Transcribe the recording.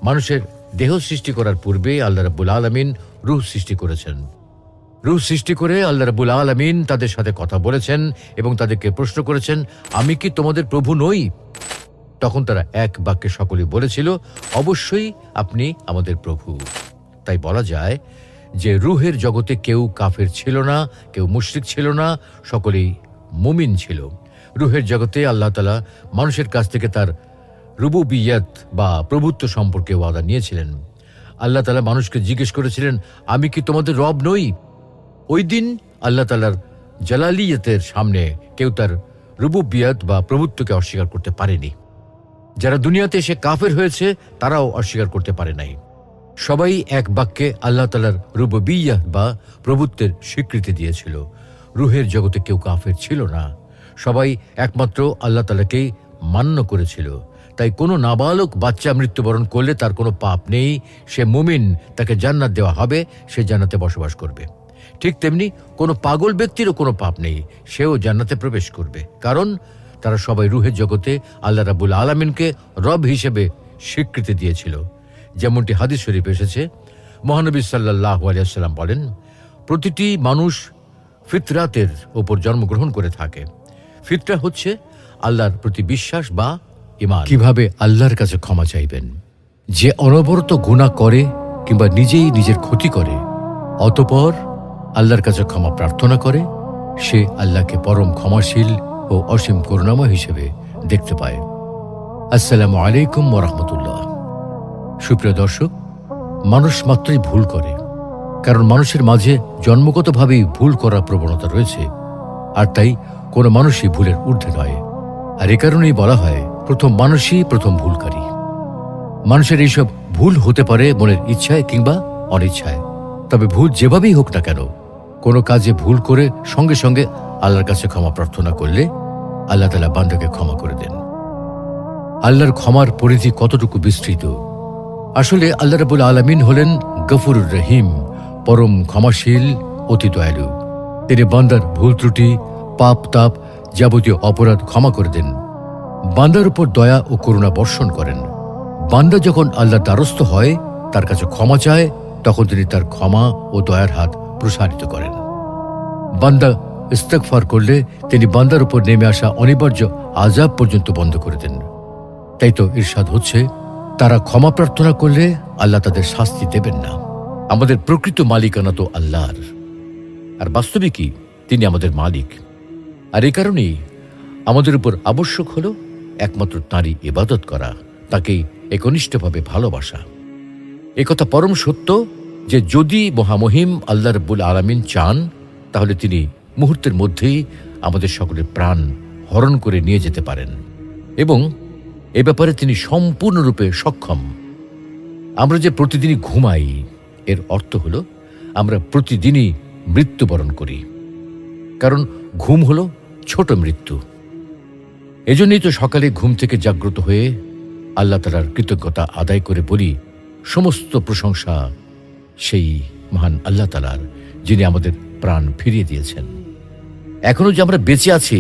মানুষের দেহ সৃষ্টি করার পূর্বে আল্লাহ রাব্বুল আলামিন রূহ সৃষ্টি করেছেন। রূহ সৃষ্টি করে আল্লাহ রাব্বুল আলামিন তাদের সাথে কথা বলেছেন এবং তাদেরকে প্রশ্ন করেছেন, আমি কি তোমাদের প্রভু নই? তখন তারা এক বাক্যে সকলেই বলেছিল, অবশ্যই আপনি আমাদের প্রভু। তাই বলা যায় যে রূহের জগতে কেউ কাফের ছিল না, কেউ মুশরিক ছিল না, সকলেই মুমিন ছিল। রূহের জগতে আল্লাহ তাআলা মানুষের কাছ থেকে তার রুবুবিয়ত বা প্রভুত্ব সম্পর্কে ওয়াদা নিয়েছিলেন। আল্লাহ তাআলা মানুষকে জিজ্ঞেস করেছিলেন, আমি কি তোমাদের রব নই? ওই দিন আল্লাহ তাআলার জালালিয়তের সামনে কেউ তার রুবুবিয়ত বা প্রভুত্বকে অস্বীকার করতে পারেনি। যারা দুনিয়াতে এসে কাফের হয়েছে তারাও অস্বীকার করতে পারে নাই। সবাই এক বাক্যে আল্লাহ তাআলার রুবুবিয়্যাহ বা প্রভুত্বের স্বীকৃতি দিয়েছিল। রূহের জগতে কেউ কাফের ছিল না, সবাই একমাত্র আল্লাহ তাআলাকেই মান্য করেছিল। তাই কোনো নাবালক বাচ্চা মৃত্যুবরণ করলে তার কোনো পাপ নেই, সে মুমিন, তাকে জান্নাত দেওয়া হবে, সে জান্নাতে বসবাস করবে। ঠিক তেমনি কোনো পাগল ব্যক্তিরও কোনো পাপ নেই, সেও জান্নাতে প্রবেশ করবে, কারণ তারা সবাই রূহের জগতে আল্লাহ রাব্বুল আলামিনকে রব হিসেবে স্বীকৃতি দিয়েছিল। যেমনটি হাদিস শরীফ এসেছে, মহানবী সাল্লাল্লাহু আলাইহি ওয়াসাল্লাম বলেন, প্রতিটি মানুষ ফিতরাতের উপর জন্মগ্রহণ করে থাকে। ফিতরা হচ্ছে আল্লাহর প্রতি বিশ্বাস বা ঈমান। কিভাবে আল্লাহর কাছে ক্ষমা চাইবেন? যে অনবরত গুনাহ করে কিংবা নিজেই নিজের ক্ষতি করে অতঃপর আল্লাহর কাছে ক্ষমা প্রার্থনা করে, সে আল্লাহকে পরম ক্ষমাশীল ও অসীম করুণাময় হিসেবে দেখতে পায়। আসসালামু আলাইকুম ওয়া রাহমাতুল্লাহ। সুপ্রিয় দর্শক, মানুষ মাত্রই ভুল করে, কারণ মানুষের মাঝে জন্মগতভাবেই ভুল করার প্রবণতা রয়েছে, আর তাই কোনো মানুষই ভুলের ঊর্ধ্বে নয়। আর এ কারণেই বলা হয় প্রথম মানুষই প্রথম ভুলকারী। মানুষের এইসব ভুল হতে পারে মনের ইচ্ছায় কিংবা অনিচ্ছায়, তবে ভুল যেভাবেই হোক না কেন, কোনো কাজে ভুল করে সঙ্গে সঙ্গে আল্লাহর কাছে ক্ষমা প্রার্থনা করলে আল্লাহ তাআলা বান্দাকে ক্ষমা করে দেন। আল্লাহর ক্ষমার পরিধি কতটুকু বিস্তৃত! আসলে আল্লাহ রাব্বুল আলামিন হলেন গফুরুর রহিম, পরম ক্ষমাশীল, অতি দয়ালু। তিনি বান্দার ভুল ত্রুটি, পাপ তাপ, যাবতীয় অপরাধ ক্ষমা করে দেন। বান্দার উপর দয়া ও করুণা বর্ষণ করেন। বান্দা যখন আল্লাহর দ্বারস্থ হয়, তার কাছে ক্ষমা চায়, তখন তিনি তার ক্ষমা ও দয়ার হাত প্রসারিত করেন। বান্দা ইস্তেগফার করলে তিনি বান্দার উপর নেমে আসা অনিবার্য আযাব পর্যন্ত বন্ধ করে দেন। তাই তো ইরশাদ হচ্ছে, তারা ক্ষমা প্রার্থনা করলে আল্লাহ তাদের শাস্তি দেবেন না। আমাদের প্রকৃত মালিকানা তো আল্লাহর, আর বাস্তবিকই তিনি আমাদের মালিক। আর এই কারণেই আমাদের উপর আবশ্যক হল একমাত্র তাঁরই ইবাদত করা, তাকেই একনিষ্ঠভাবে ভালোবাসা। একথা পরম সত্য যে যদি মহামহিম আল্লাহ রাব্বুল আলামিন চান, তাহলে তিনি মুহূর্তের মধ্যেই আমাদের সকলের প্রাণ হরণ করে নিয়ে যেতে পারেন, এবং এ ব্যাপারে তিনি সম্পূর্ণরূপে সক্ষম। আমরা যে প্রতিদিনই ঘুমাই, এর অর্থ হল আমরা প্রতিদিনই মৃত্যুবরণ করি, কারণ ঘুম হল ছোট মৃত্যু। এজন্যই তো সকালে ঘুম থেকে জাগ্রত হয়ে আল্লাহ তাআলার কৃতজ্ঞতা আদায় করে বলি, সমস্ত প্রশংসা সেই মহান আল্লাহ তাআলার, যিনি আমাদের প্রাণ ফিরিয়ে দিয়েছেন। এখনো যে আমরা বেঁচে আছি